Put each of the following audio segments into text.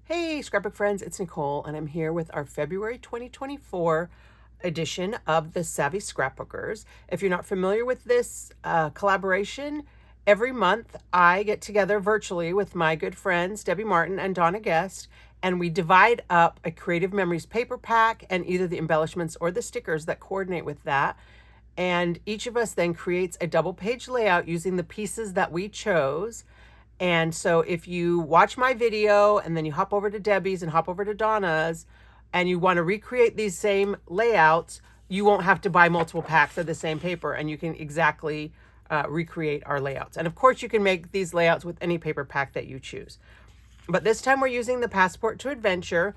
Hey, scrapbook friends, it's Nicole, and I'm here with our February 2024 edition of the Savvy Scrapbookers. If you're not familiar with this collaboration, every month I get together virtually with my good friends, Debbie Martin and Donna Guest, and we divide up a Creative Memories paper pack and either the embellishments or the stickers that coordinate with that. And each of us then creates a double page layout using the pieces that we chose. And so if you watch my video and then you hop over to Debbie's and hop over to Donna's and you want to recreate these same layouts, you won't have to buy multiple packs of the same paper and you can exactly recreate our layouts. And of course you can make these layouts with any paper pack that you choose. But this time we're using the Passport to Adventure,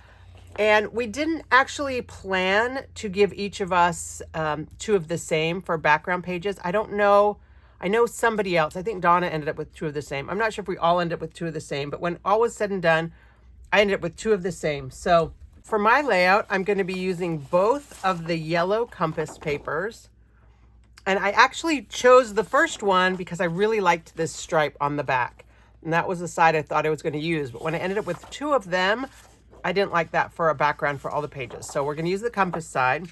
and we didn't actually plan to give each of us two of the same for background pages. I don't know. I know somebody else, I think Donna ended up with two of the same. I'm not sure if we all ended up with two of the same, but when all was said and done, I ended up with two of the same. So for my layout, I'm going to be using both of the yellow compass papers. And I actually chose the first one because I really liked this stripe on the back. And that was the side I thought I was going to use. But when I ended up with two of them, I didn't like that for a background for all the pages. So we're going to use the compass side.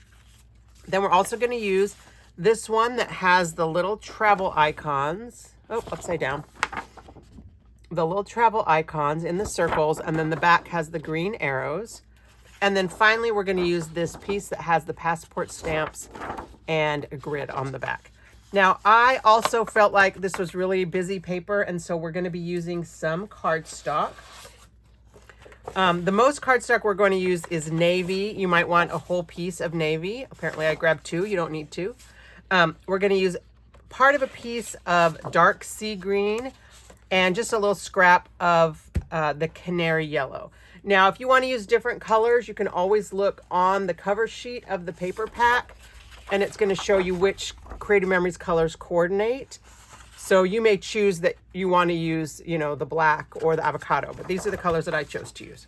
Then we're also going to use this one that has the little travel icons. Oh, upside down. The little travel icons in the circles, and then the back has the green arrows. And then finally, we're going to use this piece that has the passport stamps and a grid on the back. Now, I also felt like this was really busy paper, and so we're going to be using some cardstock. The most cardstock we're going to use is navy. You might want a whole piece of navy. Apparently, I grabbed two. You don't need two. We're going to use part of a piece of dark sea green and just a little scrap of the canary yellow. Now, if you want to use different colors, you can always look on the cover sheet of the paper pack, and it's going to show you which Creative Memories colors coordinate. So you may choose that you want to use, you know, the black or the avocado, but these are the colors that I chose to use.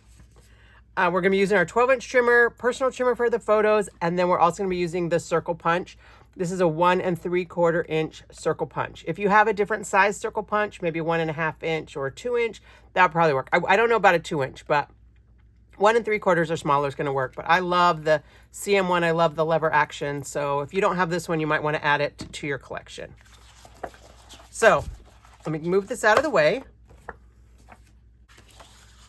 We're going to be using our 12-inch trimmer, personal trimmer for the photos, and then we're also going to be using the circle punch. This is a 1 3/4 inch circle punch. If you have a different size circle punch, maybe 1 1/2 inch or 2 inch, that would probably work. I don't know about a 2 inch, but 1 3/4 or smaller is going to work. But I love the CM1. I love the lever action. So if you don't have this one, you might want to add it to your collection. So let me move this out of the way.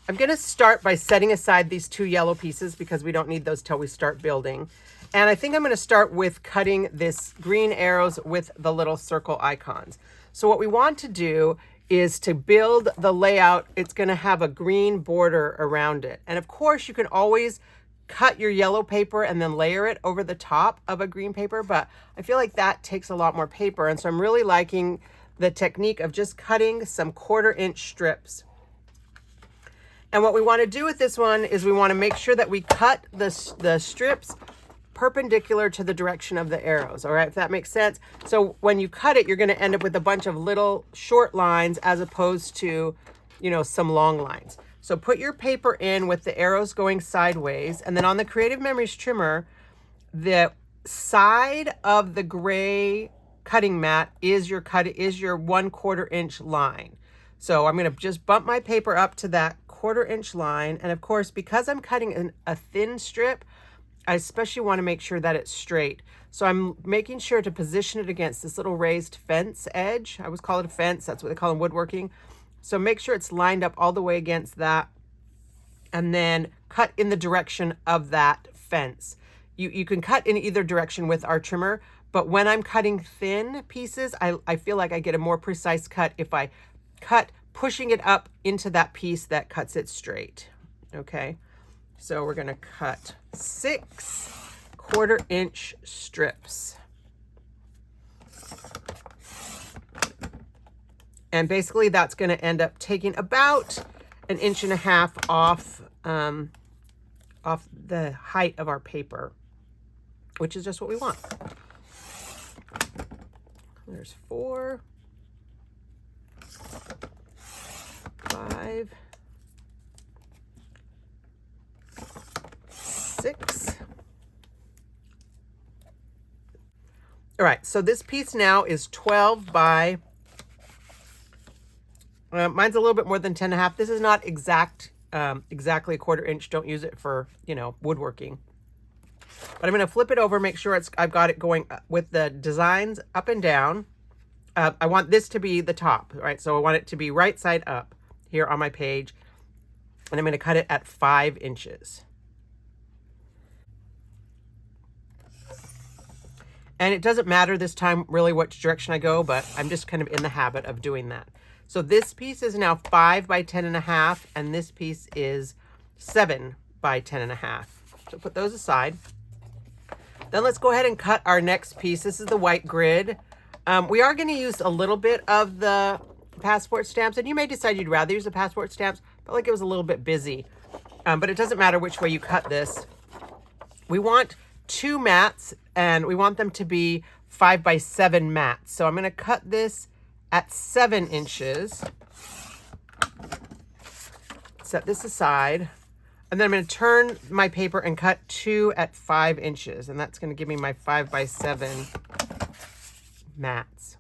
I'm going to start by setting aside these two yellow pieces because we don't need those till we start building. And I think I'm going to start with cutting this green arrows with the little circle icons. So what we want to do is to build the layout. It's going to have a green border around it. And of course, you can always cut your yellow paper and then layer it over the top of a green paper. But I feel like that takes a lot more paper. And so I'm really liking the technique of just cutting some 1/4 inch strips. And what we want to do with this one is we want to make sure that we cut the strips perpendicular to the direction of the arrows. All right, if that makes sense. So when you cut it, you're going to end up with a bunch of little short lines as opposed to, you know, some long lines. So put your paper in with the arrows going sideways. And then on the Creative Memories trimmer, the side of the gray cutting mat is your 1/4 inch line. So I'm going to just bump my paper up to that 1/4 inch line. And of course, because I'm cutting a thin strip, I especially want to make sure that it's straight. So I'm making sure to position it against this little raised fence edge. I always call it a fence. That's what they call in woodworking. So make sure it's lined up all the way against that and then cut in the direction of that fence. You can cut in either direction with our trimmer, but when I'm cutting thin pieces, I feel like I get a more precise cut if I cut pushing it up into that piece that cuts it straight. Okay. So we're going to cut 6 1/4 inch strips. And basically that's going to end up taking about 1.5 inches off the height of our paper, which is just what we want. There's 4, 5, 6. All right, so this piece now is 12 by Mine's a little bit more than 10 1/2. This is not exact exactly a 1/4 inch. Don't use it for, you know, woodworking. But I'm going to flip it over, make sure I've got it going with the designs up and down. I want this to be the top, right? So I want it to be right side up here on my page. And I'm going to cut it at 5 inches. And it doesn't matter this time really which direction I go, but I'm just kind of in the habit of doing that. So this piece is now 5 by 10.5, and this piece is 7 by 10.5. So put those aside. Then let's go ahead and cut our next piece. This is the white grid. We are going to use a little bit of the passport stamps, and you may decide you'd rather use the passport stamps, but like it was a little bit busy. But it doesn't matter which way you cut this. We want 2 mats, and we want them to be 5 by 7 mats. So I'm going to cut this at 7 inches. Set this aside. And then I'm going to turn my paper and cut 2 at 5 inches. And that's going to give me my 5 by 7 mats.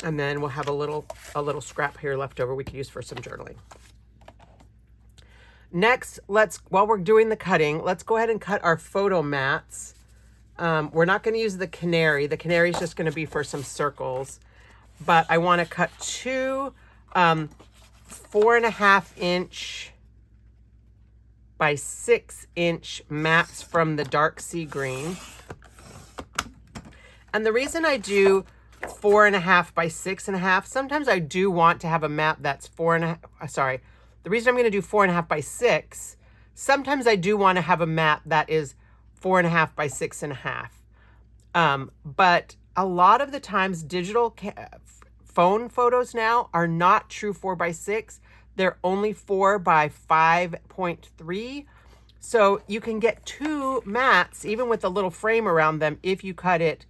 And then we'll have a little scrap here left over we could use for some journaling. Next, while we're doing the cutting, let's go ahead and cut our photo mats. We're not going to use the canary. The canary is just going to be for some circles. But I want to cut 2 4.5 inch by 6 inch mats from the dark sea green. And the reason I do 4.5 by 6.5, sometimes I do want to have a mat that's 4.5, sorry. The reason I'm going to do 4.5 by 6, sometimes I do want to have a mat that is 4.5 by 6.5. But a lot of the times digital phone photos now are not true 4 by 6. They're only 4 by 5.3. So you can get 2 mats, even with a little frame around them, if you cut it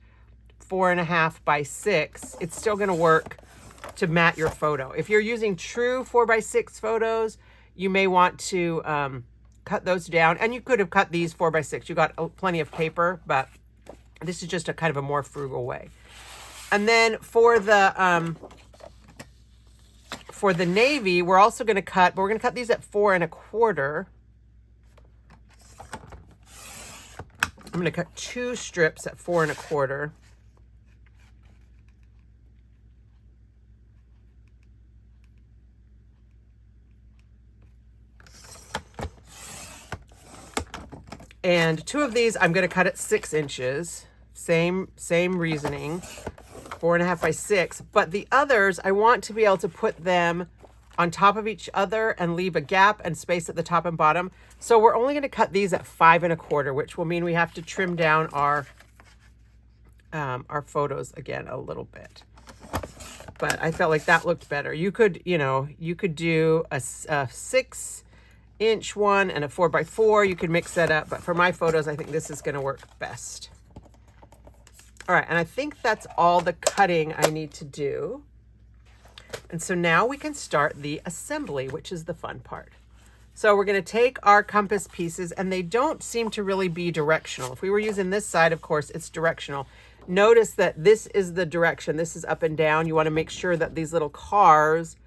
4.5 by 6. It's still going to work to mat your photo. If you're using true 4 by 6 photos, you may want to cut those down. And you could have cut these 4 by 6. You got plenty of paper, but this is just a kind of a more frugal way. And then for the navy, we're also going to cut, but we're going to cut these at 4 1/4. I'm going to cut 2 strips at 4 1/4. And 2 of these I'm going to cut at 6 inches. Same reasoning. 4.5 by 6. But the others, I want to be able to put them on top of each other and leave a gap and space at the top and bottom. So we're only going to cut these at 5 1/4, which will mean we have to trim down our photos again a little bit. But I felt like that looked better. You could, you could do a 6 inch one and a 4 by 4. You could mix that up, but for my photos, I think this is going to work best. All right, and I think that's all the cutting I need to do. And so now we can start the assembly, which is the fun part. So we're going to take our compass pieces, and they don't seem to really be directional. If we were using this side, of course, it's directional. Notice that this is the direction. This is up and down. You want to make sure that these little cars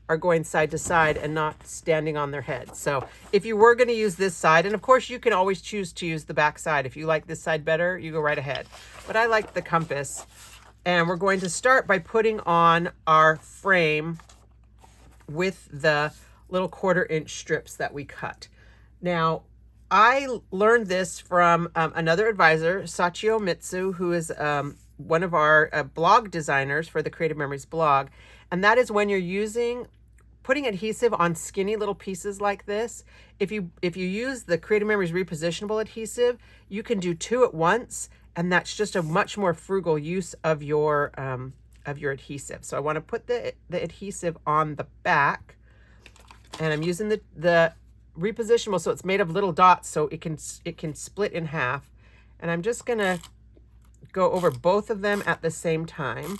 are going side to side and not standing on their heads. So if you were going to use this side, and of course you can always choose to use the back side. If you like this side better, you go right ahead. But I like the compass. And we're going to start by putting on our frame with the little 1/4 inch strips that we cut. Now, I learned this from another advisor, Sachio Mitsu, who is one of our blog designers for the Creative Memories blog. And that is when you're putting adhesive on skinny little pieces like this. If you use the Creative Memories repositionable adhesive, you can do 2 at once, and that's just a much more frugal use of your adhesive. So I want to put the adhesive on the back, and I'm using the repositionable, so it's made of little dots, so it can split in half. And I'm just gonna go over both of them at the same time.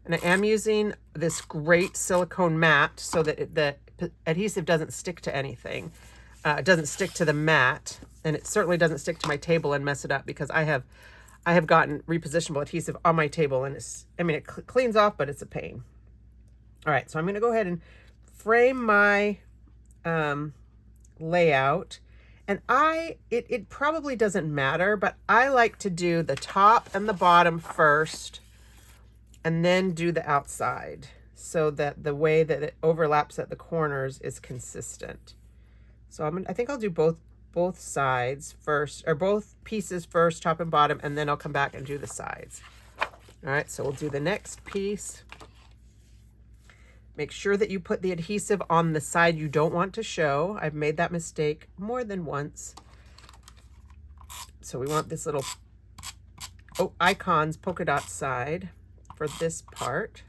And I am using this great silicone mat so that the adhesive doesn't stick to anything. It doesn't stick to the mat, and it certainly doesn't stick to my table and mess it up, because I have gotten repositionable adhesive on my table, and it cleans off, but it's a pain. All right, so I'm going to go ahead and frame my layout, and it probably doesn't matter, but I like to do the top and the bottom first and then do the outside so that the way that it overlaps at the corners is consistent. So I think I'll do both sides first, or both pieces first, top and bottom, and then I'll come back and do the sides. All right, so we'll do the next piece. Make sure that you put the adhesive on the side you don't want to show. I've made that mistake more than once. So we want this little icons polka dot side for this part.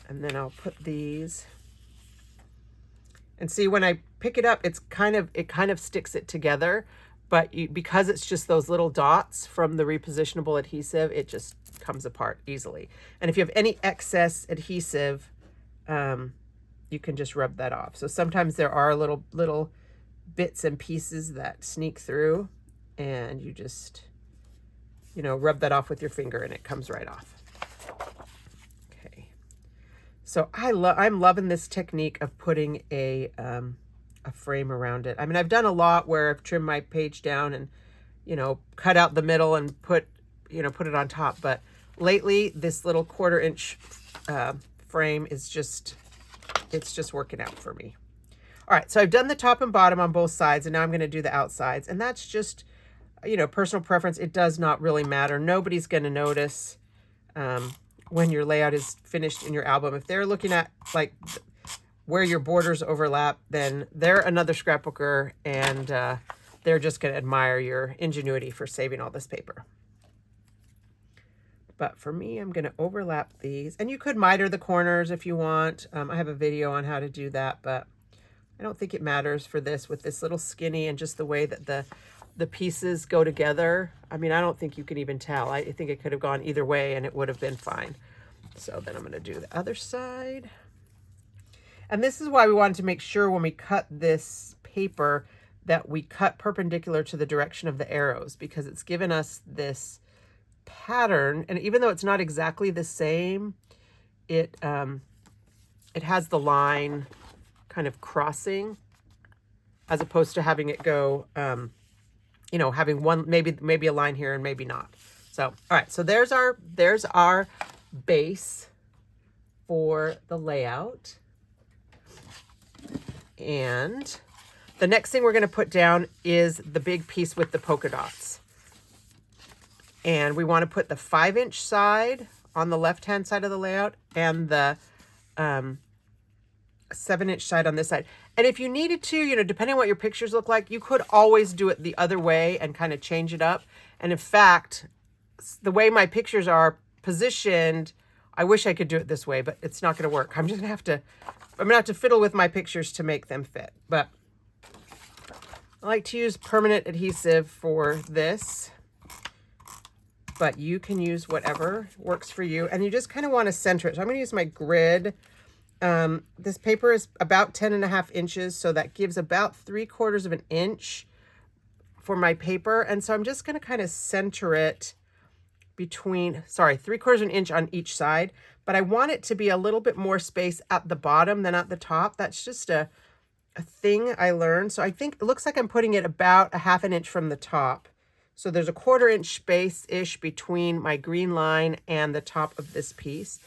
And then I'll put these. And see, when I pick it up, it kind of sticks it together, but because it's just those little dots from the repositionable adhesive, it just comes apart easily. And if you have any excess adhesive, you can just rub that off. So sometimes there are little bits and pieces that sneak through, and you just, rub that off with your finger and it comes right off. Okay. So I'm loving this technique of putting a frame around it. I mean, I've done a lot where I've trimmed my page down and, cut out the middle and put it on top. But lately, this little 1/4 inch frame is it's just working out for me. All right, so I've done the top and bottom on both sides, and now I'm going to do the outsides. And that's just, personal preference. It does not really matter. Nobody's going to notice when your layout is finished in your album. If they're looking at like where your borders overlap, then they're another scrapbooker, and they're just going to admire your ingenuity for saving all this paper. But for me, I'm going to overlap these, and you could miter the corners if you want. I have a video on how to do that, but I don't think it matters for this with this little skinny and just the way that the pieces go together. I mean, I don't think you can even tell. I think it could have gone either way and it would have been fine. So then I'm going to do the other side. And this is why we wanted to make sure when we cut this paper that we cut perpendicular to the direction of the arrows, because it's given us this pattern. And even though it's not exactly the same, it has the line kind of crossing, as opposed to having it go, having one, maybe a line here and maybe not. So, all right, so there's our base for the layout. And the next thing we're going to put down is the big piece with the polka dots. And we want to put the 5-inch side on the left-hand side of the layout and the 7-inch side on this side. And if you needed to, depending on what your pictures look like, you could always do it the other way and kind of change it up. And in fact, the way my pictures are positioned, I wish I could do it this way, but it's not going to work. I'm going to have to fiddle with my pictures to make them fit. But I like to use permanent adhesive for this, but you can use whatever works for you. And you just kind of want to center it. So I'm going to use my grid. This paper is about 10.5 inches, so that gives about 3/4 of an inch for my paper. And so I'm just going to kind of center it between, 3/4 of an inch on each side, but I want it to be a little bit more space at the bottom than at the top. That's just a thing I learned. So I think it looks like I'm putting it about 1/2 inch from the top. So there's a 1/4 inch space-ish between my green line and the top of this piece.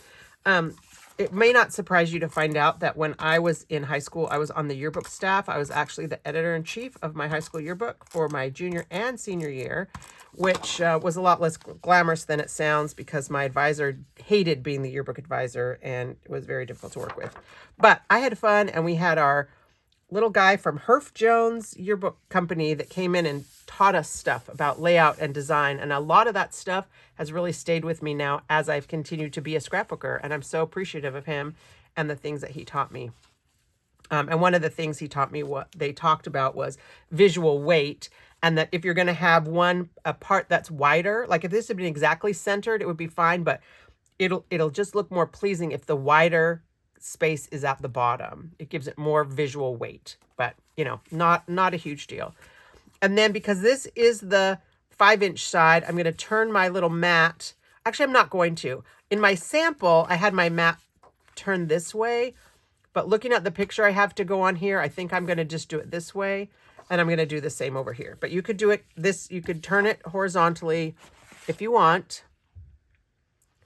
It may not surprise you to find out that when I was in high school, I was on the yearbook staff. I was actually the editor-in-chief of my high school yearbook for my junior and senior year, which was a lot less glamorous than it sounds because my advisor hated being the yearbook advisor and it was very difficult to work with. But I had fun, and we had our little guy from Herff Jones Yearbook Company that came in and taught us stuff about layout and design. And a lot of that stuff has really stayed with me now as I've continued to be a scrapbooker. And I'm so appreciative of him and the things that he taught me. And one of the things he taught me, what they talked about was visual weight. And that if you're going to have a part that's wider, like if this had been exactly centered, it would be fine. But it'll just look more pleasing if the wider space is at the bottom. It gives it more visual weight, but not a huge deal. And then because this is the 5-inch side, I'm going to turn my little mat. Actually, I'm not going to. In my sample, I had my mat turned this way, But looking at the picture I have to go on here, I think I'm going to just do it this way. And I'm going to do the same over here. But you could do it this, you could turn it horizontally if you want.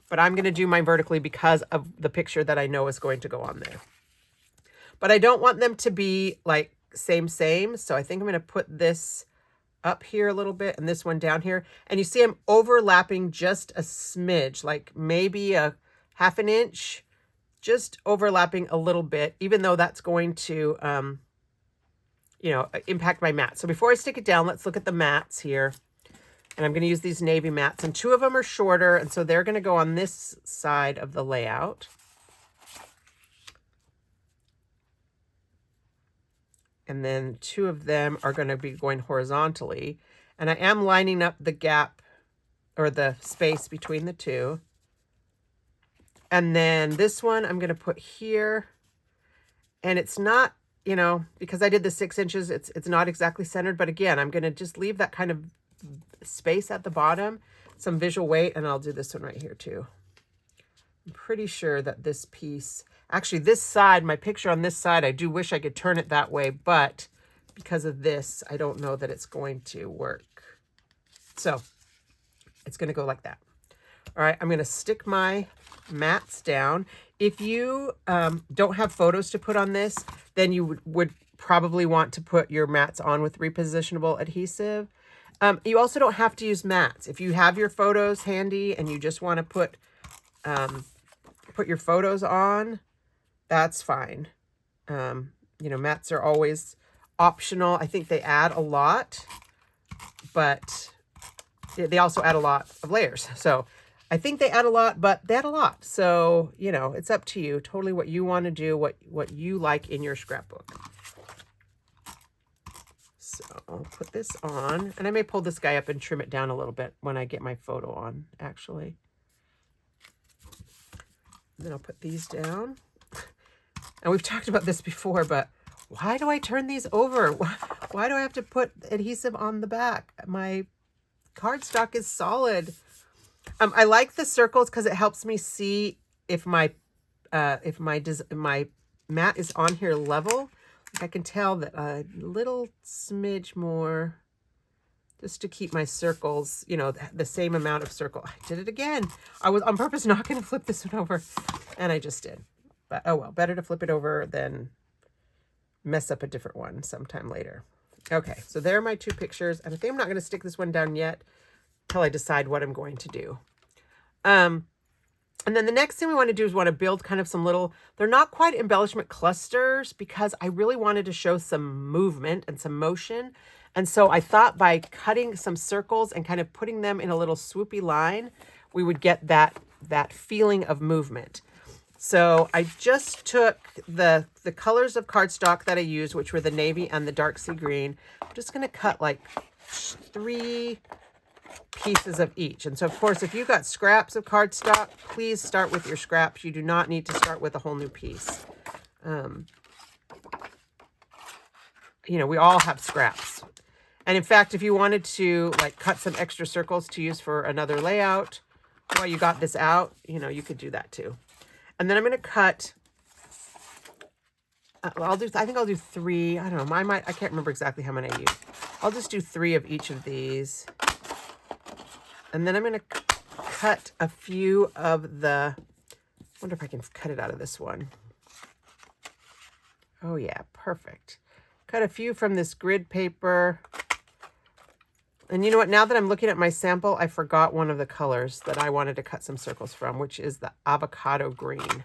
But I'm going to do mine vertically because of the picture that I know is going to go on there. But I don't want them to be like same. So I think I'm going to put this up here a little bit and this one down here. And you see I'm overlapping just a smidge, like maybe a ½ inch, just overlapping a little bit, even though that's going to, you know, impact my mat. So before I stick it down, let's look at the mats here. And I'm going to use these navy mats, and 2 of them are shorter. And so they're going to go on this side of the layout. And then 2 of them are going to be going horizontally. And I am lining up the gap or the space between the 2. And then this one I'm going to put here. And it's not, you know, because I did the 6 inches, it's not exactly centered. But again, I'm going to just leave that kind of space at the bottom, some visual weight. And I'll do this one right here too. I'm pretty sure that this piece, actually this side, my picture on this side, I do wish I could turn it that way, but because of this, I don't know that it's going to work. So it's going to go like that. All right, I'm going to stick my mats down. If you don't have photos to put on this, then you would probably want to put your mats on with repositionable adhesive. You also don't have to use mats. If you have your photos handy and you just want to put your photos on, that's fine. You know, mats are always optional. I think they add a lot, but they also add a lot of layers. So I think they add a lot, but they add a lot. So, you know, it's up to you, totally what you want to do, what you like in your scrapbook. So I'll put this on, and I may pull this guy up and trim it down a little bit when I get my photo on, actually. Then I'll put these down. And we've talked about this before, but why do I turn these over? Why do I have to put adhesive on the back? My cardstock is solid. I like the circles because it helps me see if my mat is on here level. I can tell that a little smidge more, just to keep my circles, you know, the same amount of circle. I did it again. I was on purpose not going to flip this one over, and I just did. But oh well, better to flip it over than mess up a different one sometime later. Okay, so there are my 2 pictures, and I think I'm not going to stick this one down yet until I decide what I'm going to do. And then the next thing we want to do is want to build kind of some little, they're not quite embellishment clusters because I really wanted to show some movement and some motion. And so I thought by cutting some circles and kind of putting them in a little swoopy line, we would get that feeling of movement. So I just took the colors of cardstock that I used, which were the navy and the dark sea green. I'm just going to cut like 3 pieces of each. And so, of course, if you've got scraps of cardstock, please start with your scraps. You do not need to start with a whole new piece. You know, we all have scraps. And in fact, if you wanted to like cut some extra circles to use for another layout while you got this out, you know, you could do that too. And then I'm going to cut, I think I'll do 3. I don't know. I can't remember exactly how many I used. I'll just do 3 of each of these. And then I'm going to cut a few of the, I wonder if I can cut it out of this one. Oh yeah, perfect. Cut a few from this grid paper. And you know what? Now that I'm looking at my sample, I forgot one of the colors that I wanted to cut some circles from, which is the avocado green.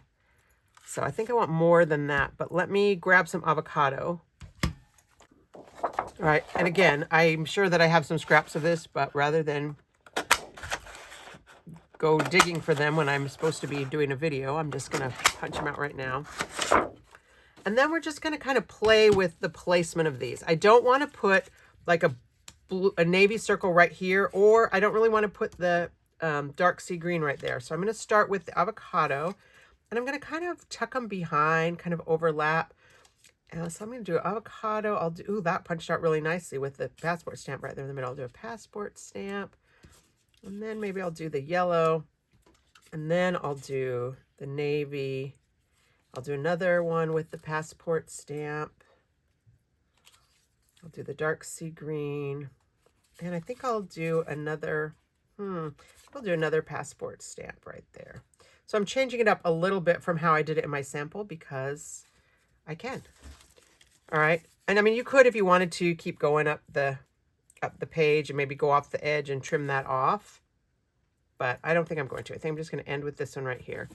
So I think I want more than that, but let me grab some avocado. All right, and again, I'm sure that I have some scraps of this, but rather than go digging for them when I'm supposed to be doing a video, I'm just going to punch them out right now. And then we're just going to kind of play with the placement of these. I don't want to put like a navy circle right here, or I don't really want to put the dark sea green right there. So I'm going to start with the avocado, and I'm going to kind of tuck them behind, kind of overlap. So I'm going to do avocado. I'll do, ooh, that punched out really nicely with the passport stamp right there in the middle. I'll do a passport stamp. And then maybe I'll do the yellow. And then I'll do the navy. I'll do another one with the passport stamp. I'll do the dark sea green. And I think I'll do another, I'll do another passport stamp right there. So I'm changing it up a little bit from how I did it in my sample because I can. All right. And I mean, you could, if you wanted to, keep going up the page and maybe go off the edge and trim that off. But I don't think I'm going to. I think I'm just going to end with this one right here.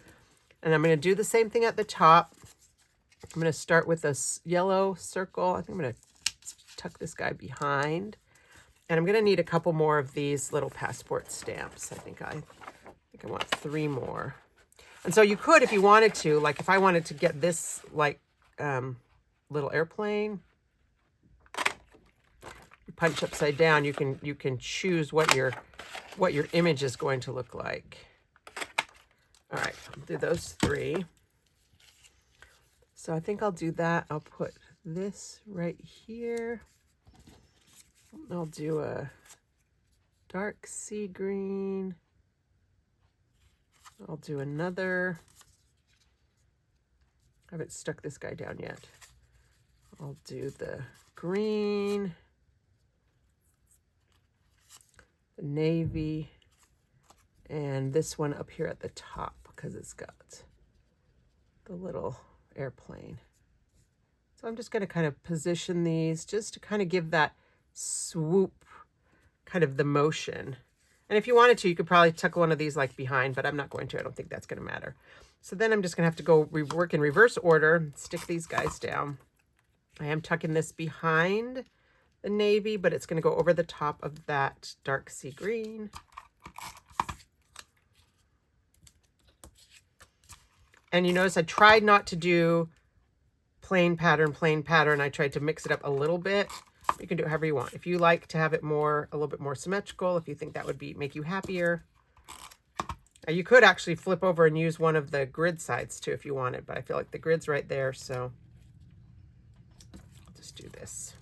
And I'm going to do the same thing at the top. I'm going to start with a yellow circle. I think I'm going to tuck this guy behind. And I'm going to need a couple more of these little passport stamps. I think I want 3 more. And so you could, if you wanted to, like if I wanted to get this like little airplane, you punch upside down, you can choose what your image is going to look like. All right, I'll do those 3. So I think I'll do that. I'll put this right here. I'll do a dark sea green. I'll do another. I haven't stuck this guy down yet. I'll do the green, the navy, and this one up here at the top because it's got the little airplane. So I'm just going to kind of position these just to kind of give that swoop, kind of the motion. And if you wanted to, you could probably tuck one of these like behind, but I'm not going to. I don't think that's going to matter. So then I'm just going to have to go work in reverse order, stick these guys down. I am tucking this behind the navy, but it's going to go over the top of that dark sea green. And you notice I tried not to do plain pattern. I tried to mix it up a little bit. You can do it however you want. If you like to have it a little bit more symmetrical, if you think that would make you happier. You could actually flip over and use one of the grid sides too if you wanted, but I feel like the grid's right there, so I'll just do this.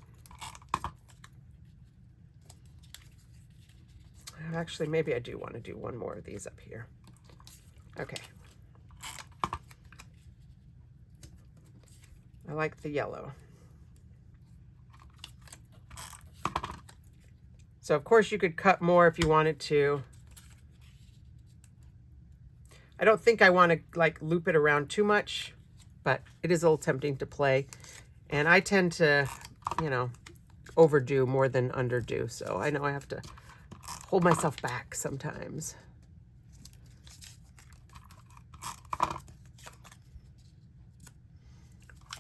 Actually, maybe I do want to do one more of these up here. Okay. I like the yellow. So of course you could cut more if you wanted to. I don't think I want to like loop it around too much, but it is a little tempting to play. And I tend to, you know, overdo more than underdo. So I know I have to hold myself back sometimes.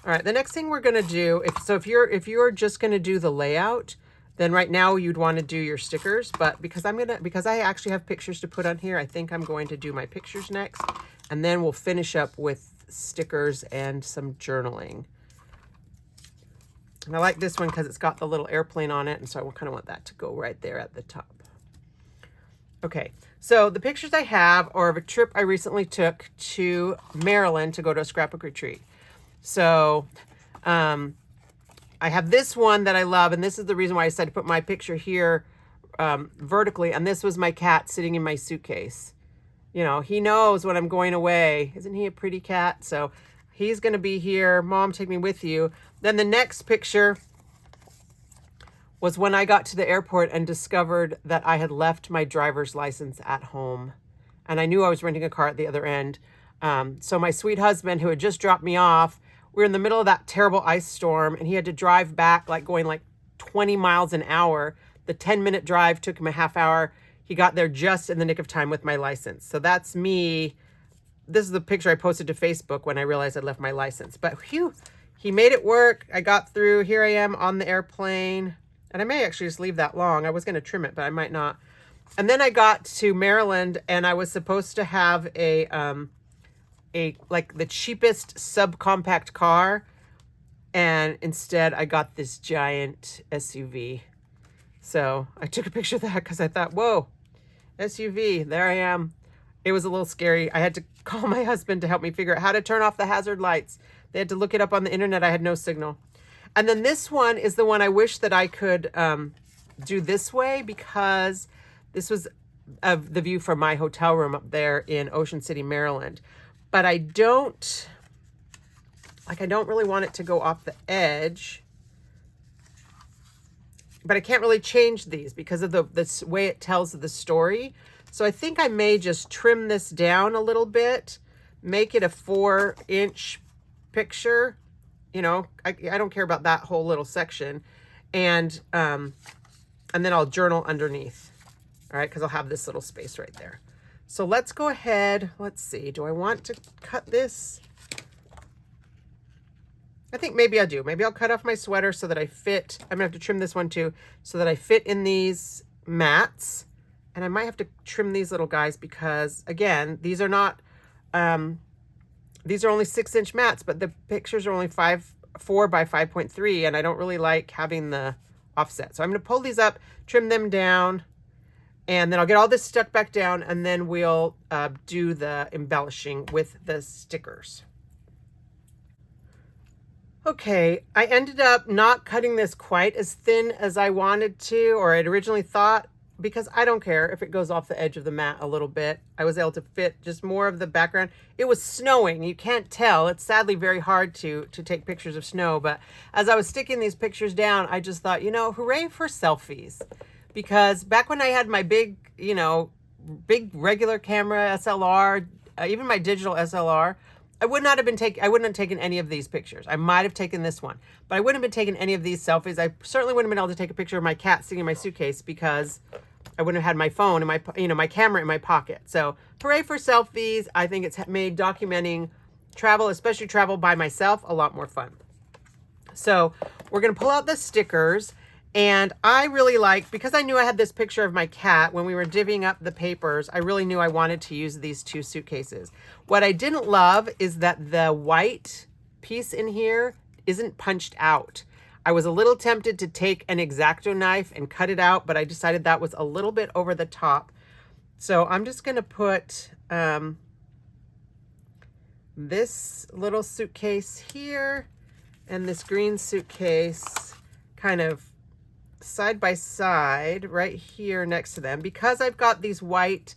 All right, the next thing we're going to do, if you're just going to do the layout, then right now you'd want to do your stickers, but because I actually have pictures to put on here, I think I'm going to do my pictures next, and then we'll finish up with stickers and some journaling. And I like this one because it's got the little airplane on it, and so I kind of want that to go right there at the top. Okay, so the pictures I have are of a trip I recently took to Maryland to go to a scrapbook retreat. So I have this one that I love, and this is the reason why I said to put my picture here vertically, and this was my cat sitting in my suitcase. You know, he knows when I'm going away. Isn't he a pretty cat? So he's going to be here. Mom, take me with you. Then the next picture was when I got to the airport and discovered that I had left my driver's license at home. And I knew I was renting a car at the other end. So my sweet husband, who had just dropped me off, we were in the middle of that terrible ice storm, and he had to drive back like going like 20 miles an hour. The 10-minute drive took him a half hour. He got there just in the nick of time with my license. So that's me. This is the picture I posted to Facebook when I realized I'd left my license. But phew, he made it work. I got through. Here I am on the airplane. And I may actually just leave that long. I was going to trim it, but I might not. And then I got to Maryland, and I was supposed to have a like the cheapest subcompact car, and instead I got this giant SUV. So I took a picture of that because I thought, whoa, SUV, there I am. It was a little scary. I had to call my husband to help me figure out how to turn off the hazard lights. They had to look it up on the internet. I had no signal. And then this one is the one I wish that I could do this way, because this was the view from my hotel room up there in Ocean City, Maryland. But I don't like I don't really want it to go off the edge. But I can't really change these because of the way it tells the story. So I think I may just trim this down a little bit, make it a 4-inch picture. You know, I don't care about that whole little section. And then I'll journal underneath. All right, because I'll have this little space right there. So let's go ahead. Let's see. Do I want to cut this? I think maybe I do. Maybe I'll cut off my sweater so that I fit. I'm going to have to trim this one too so that I fit in these mats. And I might have to trim these little guys because, again, these are not, these are only 6-inch mats, but the pictures are only 4 by 5.3, and I don't really like having the offset. So I'm going to pull these up, trim them down, and then I'll get all this stuck back down, and then we'll do the embellishing with the stickers. Okay, I ended up not cutting this quite as thin as I wanted to, or I'd originally thought, because I don't care if it goes off the edge of the mat a little bit. I was able to fit just more of the background. It was snowing. You can't tell. It's sadly very hard to take pictures of snow, but as I was sticking these pictures down, I just thought, you know, hooray for selfies. Because back when I had my big, you know, big regular camera, SLR, even my digital SLR, I wouldn't have taken any of these pictures. I might have taken this one, but I wouldn't have been taking any of these selfies. I certainly wouldn't have been able to take a picture of my cat sitting in my suitcase because I wouldn't have had my phone and my camera in my pocket. So hooray for selfies. I think it's made documenting travel, especially travel by myself, a lot more fun. So we're going to pull out the stickers. And I really like, because I knew I had this picture of my cat when we were divvying up the papers, I really knew I wanted to use these 2 suitcases. What I didn't love is that the white piece in here isn't punched out. I was a little tempted to take an X-Acto knife and cut it out, but I decided that was a little bit over the top. So I'm just going to put this little suitcase here and this green suitcase kind of side by side right here next to them. Because I've got these white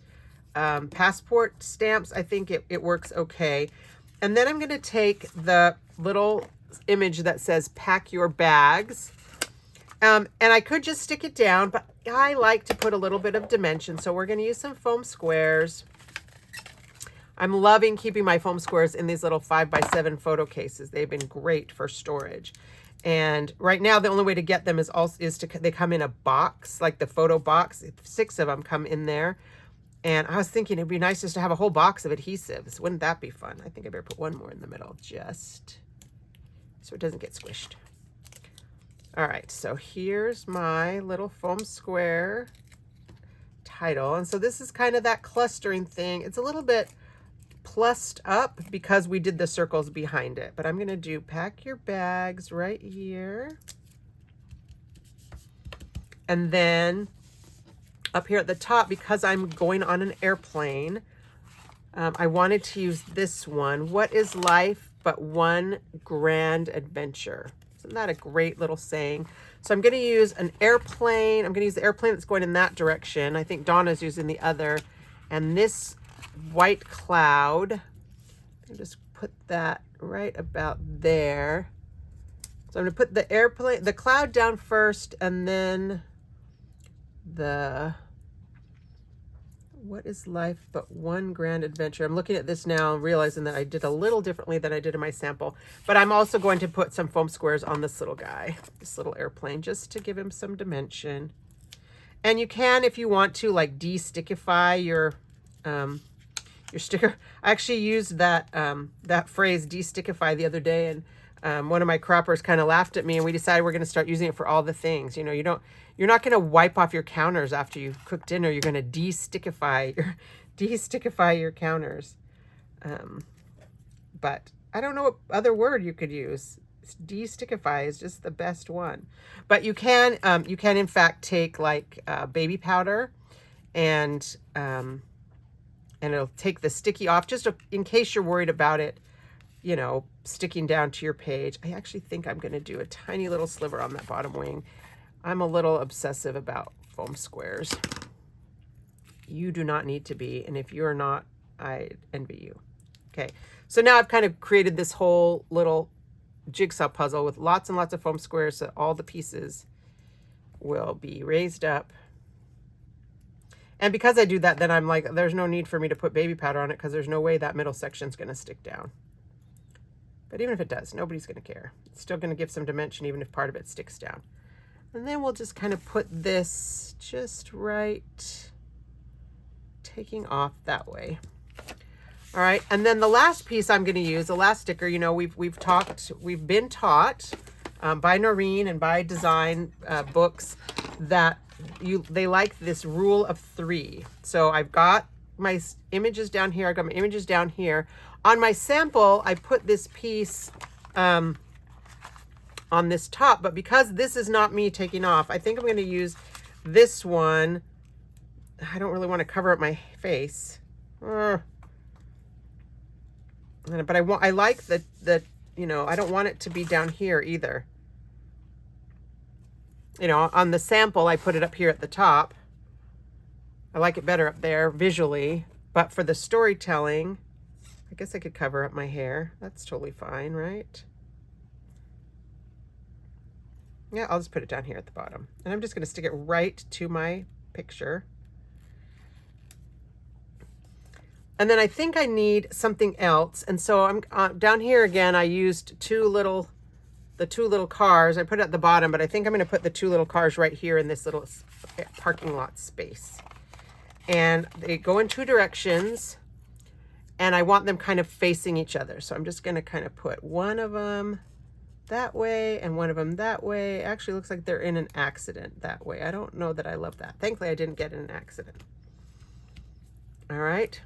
passport stamps, I think it works okay. And then I'm going to take the little image that says pack your bags, and I could just stick it down, but I like to put a little bit of dimension, so we're going to use some foam squares. I'm loving keeping my foam squares in these little 5x7 photo cases. They've been great for storage. And right now, the only way to get them they come in a box, like the photo box. 6 of them come in there. And I was thinking it'd be nice just to have a whole box of adhesives. Wouldn't that be fun? I think I better put one more in the middle just so it doesn't get squished. All right, so here's my little foam square title. And so this is kind of that clustering thing. It's a little bit plussed up because we did the circles behind it, but I'm going to do pack your bags right here. And then up here at the top, because I'm going on an airplane, I wanted to use this one. What is life but one grand adventure? Isn't that a great little saying? So I'm going to use an airplane. I'm going to use the airplane that's going in that direction. I think Donna's using the other. And this white cloud, I'll just put that right about there. So I'm going to put the cloud down first, and then what is life but one grand adventure? I'm looking at this now, realizing that I did a little differently than I did in my sample, but I'm also going to put some foam squares on this little guy, this little airplane, just to give him some dimension. And you can, if you want to, like de-stickify your sticker. I actually used that that phrase de-stickify the other day, and one of my croppers kind of laughed at me, and we decided we're going to start using it for all the things. You know, you're not going to wipe off your counters after you've cooked dinner. You're going to de-stickify your counters. But I don't know what other word you could use. De-stickify is just the best one. But you can in fact take like baby powder and it'll take the sticky off, just in case you're worried about it, you know, sticking down to your page. I actually think I'm going to do a tiny little sliver on that bottom wing. I'm a little obsessive about foam squares. You do not need to be, and if you're not, I envy you. Okay, so now I've kind of created this whole little jigsaw puzzle with lots and lots of foam squares so all the pieces will be raised up. And because I do that, then I'm like, there's no need for me to put baby powder on it because there's no way that middle section's going to stick down. But even if it does, nobody's going to care. It's still going to give some dimension even if part of it sticks down. And then we'll just kind of put this just right, taking off that way. All right, and then the last piece I'm going to use, the last sticker, you know, we've been taught by Noreen and by design books that they like this rule of 3. So I've got my images down here. I've got my images down here. On my sample, I put this piece on this top, but because this is not me taking off, I think I'm going to use this one. I don't really want to cover up my face. But I like the you know, I don't want it to be down here either. You know, on the sample, I put it up here at the top. I like it better up there visually, but for the storytelling, I guess I could cover up my hair. That's totally fine, right? Yeah, I'll just put it down here at the bottom. And I'm just going to stick it right to my picture. And then I think I need something else. And so I'm down here again, I used the two little cars. I put it at the bottom, but I think I'm going to put the 2 little cars right here in this little parking lot space. And they go in 2 directions, and I want them kind of facing each other. So I'm just going to kind of put one of them that way and one of them that way. Actually, looks like they're in an accident that way. I don't know that I love that. Thankfully, I didn't get in an accident. All right.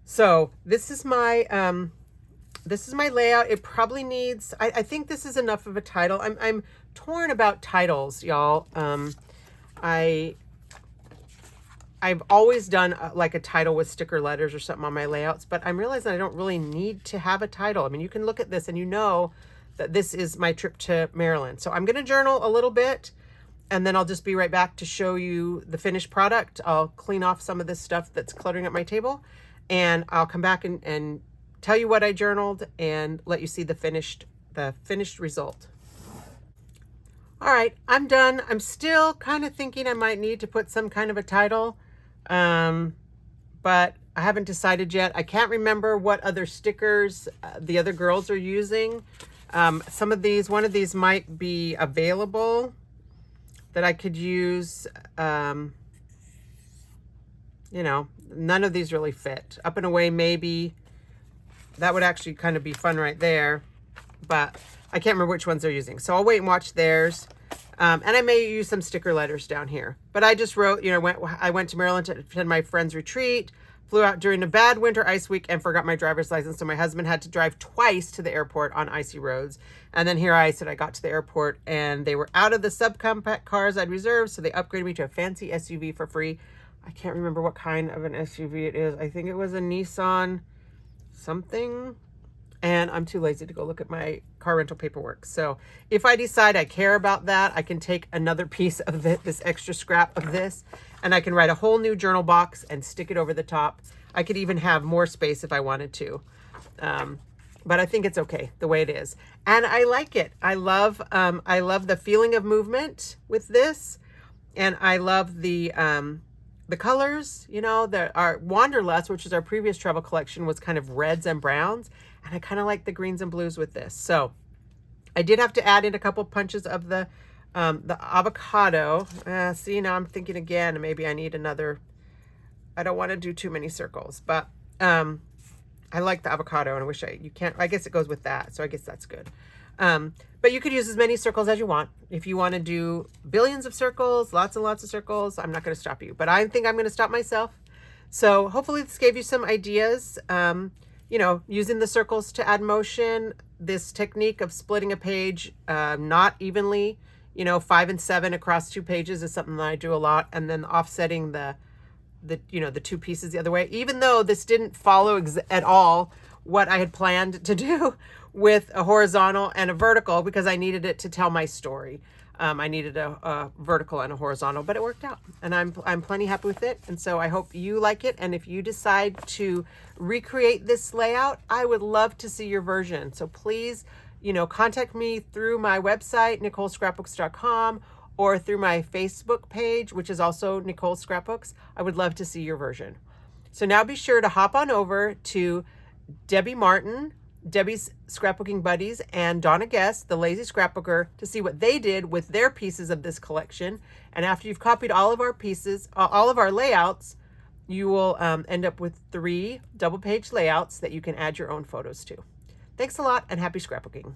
So this is my layout. It probably needs, I think this is enough of a title. I'm torn about titles, y'all. I've always done like a title with sticker letters or something on my layouts, but I'm realizing I don't really need to have a title. I mean, you can look at this and you know that this is my trip to Maryland. So I'm going to journal a little bit, and then I'll just be right back to show you the finished product. I'll clean off some of this stuff that's cluttering up my table, and I'll come back and tell you what I journaled and let you see the finished result. All right, I'm done. I'm still kind of thinking I might need to put some kind of a title, but I haven't decided yet. I can't remember what other stickers the other girls are using. Some of these, one of these might be available that I could use. You know, none of these really fit. Up and Away, maybe. That would actually kind of be fun right there, but I can't remember which ones they're using. So I'll wait and watch theirs. And I may use some sticker letters down here. But I just wrote, you know, I went to Maryland to attend my friend's retreat, flew out during a bad winter ice week, and forgot my driver's license. So my husband had to drive twice to the airport on icy roads. And then here I said I got to the airport, and they were out of the subcompact cars I'd reserved, so they upgraded me to a fancy SUV for free. I can't remember what kind of an SUV it is. I think it was a Nissan something. And I'm too lazy to go look at my car rental paperwork. So if I decide I care about that, I can take another piece of this extra scrap of this, and I can write a whole new journal box and stick it over the top. I could even have more space if I wanted to. But I think it's okay the way it is. And I like it. I love the feeling of movement with this. And I love the colors, you know, our Wanderlust, which is our previous travel collection, was kind of reds and browns. And I kind of like the greens and blues with this. So I did have to add in a couple punches of the avocado. See, now I'm thinking again, maybe I need another. I don't want to do too many circles, but I like the avocado, and I wish you can't. I guess it goes with that, so I guess that's good. But you could use as many circles as you want. If you want to do billions of circles, lots and lots of circles, I'm not going to stop you. But I think I'm going to stop myself. So hopefully this gave you some ideas. You know, using the circles to add motion, this technique of splitting a page not evenly, you know, 5 and 7 across 2 pages is something that I do a lot. And then offsetting the 2 pieces the other way, even though this didn't follow at all what I had planned to do with a horizontal and a vertical, because I needed it to tell my story. I needed a vertical and a horizontal, but it worked out, and I'm plenty happy with it. And so I hope you like it. And if you decide to recreate this layout, I would love to see your version. So please, contact me through my website, NicoleScrapbooks.com, or through my Facebook page, which is also Nicole Scrapbooks. I would love to see your version. So now be sure to hop on over to Debbie Martin, Debbie's Scrapbooking Buddies, and Donna Guest, the Lazy Scrapbooker, to see what they did with their pieces of this collection. And after you've copied all of our pieces, all of our layouts, you will end up with 3 double-page layouts that you can add your own photos to. Thanks a lot, and happy scrapbooking.